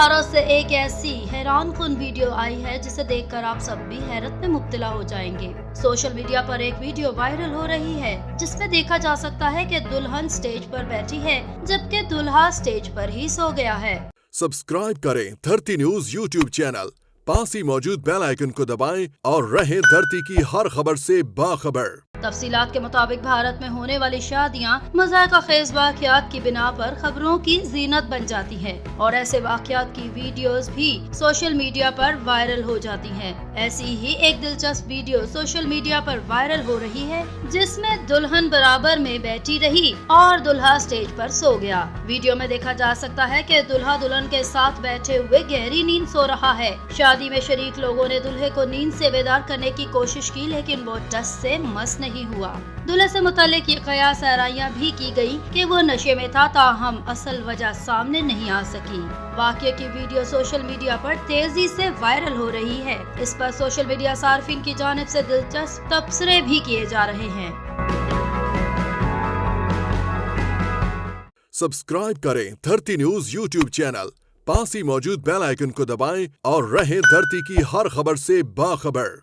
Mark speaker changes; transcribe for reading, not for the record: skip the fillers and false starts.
Speaker 1: भारत से एक ऐसी हैरानकुन वीडियो आई है जिसे देखकर आप सब भी हैरत में मुब्तला हो जाएंगे। सोशल मीडिया पर एक वीडियो वायरल हो रही है जिसमें देखा जा सकता है कि दुल्हन स्टेज पर बैठी है जबकि दूल्हा स्टेज पर ही सो गया है।
Speaker 2: सब्सक्राइब करें धरती न्यूज यूट्यूब चैनल, पास ही मौजूद बेल आइकन को दबाएं और रहें धरती की हर खबर से बाखबर।
Speaker 1: तफसीलात के मुताबिक भारत में होने वाली शादियां मज़ाक़ खेज़ वाक़यात की बिना पर खबरों की जीनत बन जाती हैं और ऐसे वाक़यात की वीडियोस भी सोशल मीडिया पर वायरल हो जाती हैं। ऐसी ही एक दिलचस्प वीडियो सोशल मीडिया पर वायरल हो रही है जिसमें दुल्हन बराबर में बैठी रही और दूल्हा स्टेज पर सो गया। वीडियो में देखा जा सकता है कि दूल्हा दुल्हन के साथ बैठे हुए गहरी नींद सो रहा है। शादी में शरीक लोगों ने दूल्हे को नींद से बेदार करने की कोशिश की लेकिन वो टस से मस नहीं हुआ। दूल्हे से मुतालिक ये कयास आराइयां भी की गई कि वो नशे में था, ताहम असल वजह सामने नहीं आ सकी। वाक़ये की वीडियो सोशल मीडिया पर तेजी से वायरल हो रही है। इस पर सोशल मीडिया सार्फिन की जानिब से दिलचस्प तबसरे भी किए जा रहे हैं।
Speaker 2: सब्सक्राइब करें धरती न्यूज यूट्यूब चैनल, पास ही मौजूद बेल आइकन को दबाएं और रहें धरती की हर खबर से बाखबर।